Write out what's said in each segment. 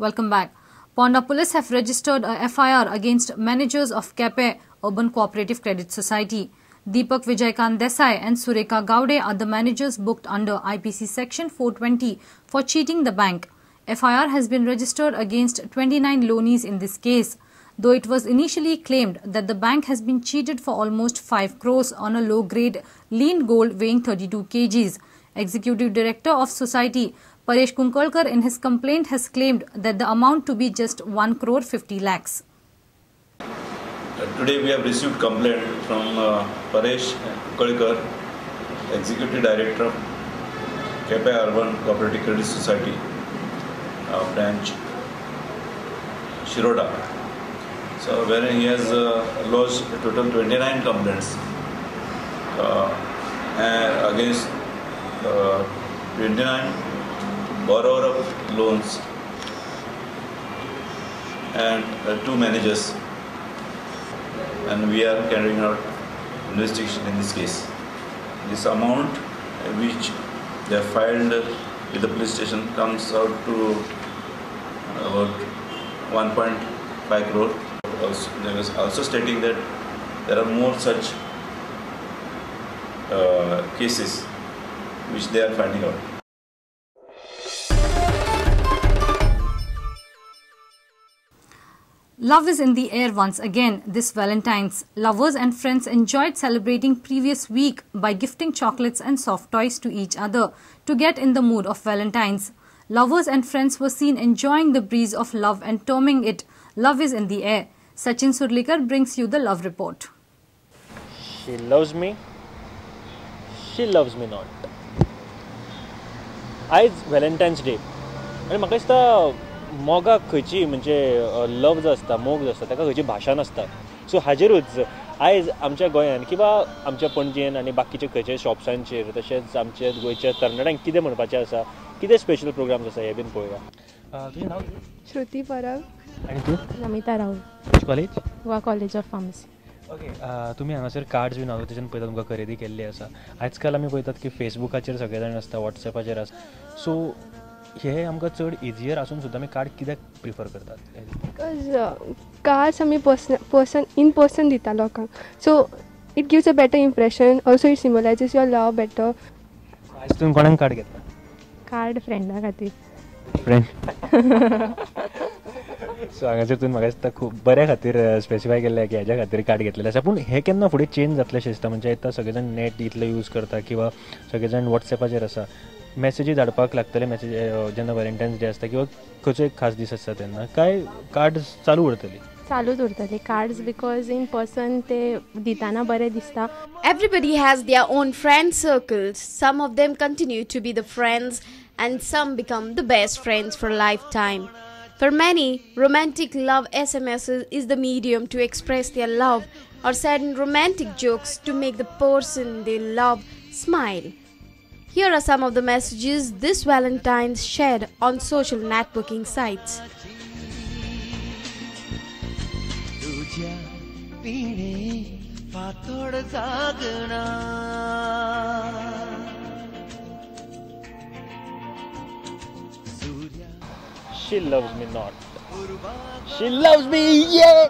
Welcome back. Ponda police have registered a FIR against managers of Kepe Urban Cooperative Credit Society. Deepak Vijaykant Desai and Sureka Gaude are the managers booked under IPC section 420 for cheating the bank. FIR has been registered against 29 loanees in this case, though it was initially claimed that the bank has been cheated for almost 5 crores on a low-grade lean gold weighing 32 kgs. Executive Director of Society Paresh Kunkalkar in his complaint has claimed that the amount to be just 1 crore 50 lakhs. Today we have received complaint from Paresh Kunkalkar, Executive Director of Kepe Urban Cooperative Credit Society, branch Shiroda. So wherein he has lodged a total 29 complaints against 29 borrower of loans and 2 managers, and we are carrying out investigation in this case. This amount which they have filed with the police station comes out to about 1.5 crore. They was also stating that there are more such cases which they are finding out. Love is in the air once again this Valentines. Lovers and friends enjoyed celebrating previous week by gifting chocolates and soft toys to each other to get in the mood of Valentines. Lovers and friends were seen enjoying the breeze of love and terming it "Love is in the air." Sachin Surlikar brings you the love report. She loves me. She loves me not. आज Valentine's Day आणि म्हाका दिसता मोगाक खंयची म्हणजे love जो आसता मोग जो आसता ताका खंयची भाशा नासता. सो हाजेरूच आयज आमच्या गोंयान किंवा आमच्या पणजेन आनी बाकीच्या खंयच्या शॉप्सांचेर तशेंच आमच्या गोंयच्या तरणाट्यांक कितें म्हणपाचें आसा, कितें स्पेशल प्रोग्राम्स आसा हे बीन पळोवया. तुजें नांव श्रुती परब. आनी तूं? Namita Rahul. which college? Goa college of pharmacy. Okay. तुमी हांगासर कार्ड्स बीन हांवें पळयता तुमकां खरेदी केल्ली आसा. आजकाल आमी पळयतात की फेसबुकाचेर सगळे जाण आसता, वॉट्सॅपाचेर आसता. सो हे आमकां चड इजियर आसून सुद्दां आमी कार्ड कित्याक प्रिफर करतात? बिकॉज कार्ड्स आमी इन पर्सन दिता लोकांक, so it gives a better impression. Also it symbolises your love better. आयज तुवें कोणाक कार्ड घेतला? कार्ड फ्रेंडा खातीर. फ्रेंड. सो हांगासर तुवें म्हाका दिसता खूब बऱ्या खातीर स्पेसिफाय केल्लें की हेज्या खातीर कार्ड घेतलेलें आसा. पूण हें केन्ना फुडें चेंज जातलें अशें दिसता? म्हणजे आतां सगळे जाण नेट इतलो यूज करता किंवा सगळे जाण वॉट्सॅपाचेर आसा, मॅसेजी धाडपाक लागतले. मॅसेज जेन्ना वॅलेंटायन्स डे आसता किंवा खंयचो एक खास दीस आसता तेन्ना काय कार्ड चालू उरतली? चालूच उरतली कार्ड्स, बिकॉज इन पर्सन ते दिताना बरें दिसता. Everybody has their own friend circles. Some of them continue to be the friends and some become the best friends for a lifetime. For many, romantic love SMSs is the medium to express their love or send romantic jokes to make the person they love smile. Here are some of the messages this Valentine's shared on social networking sites. She loves me not. She loves me, yeah!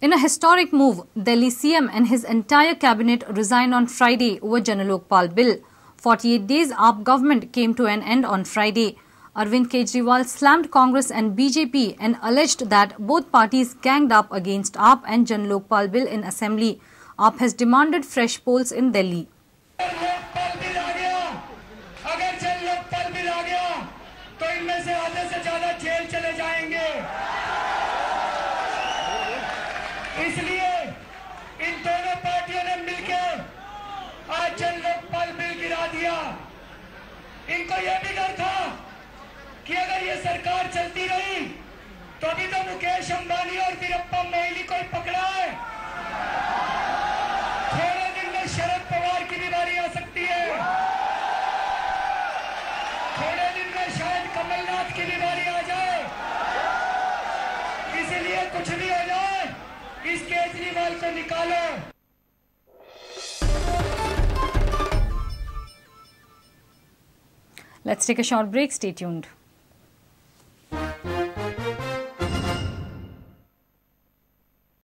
In a historic move, Delhi CM and his entire cabinet resigned on Friday over Janalokpal bill. 48 days AAP government came to an end on Friday. Arvind Kejriwal slammed Congress and BJP and alleged that both parties ganged up against AAP and Janalokpal bill in assembly. AAP has demanded fresh polls in Delhi. इसलिए इन दोनों पार्टियों ने मिलकर आज जन Lokpal bill गिरा दिया. इनको यह भी डर था कि अगर ये सरकार चलती रही तो अभी तो मुकेश अंबानी और वीरप्पा मोइली को पकड़ा है. थोड़े दिन में शरद पवार की भी बारी आ सकती है. थोड़े दिन में शायद कमलनाथ की भी बारी आ जाए. इसलिए कुछ भी हो जाए, इस केजरीवाल को निकालो. Let's take a short break. Stay tuned.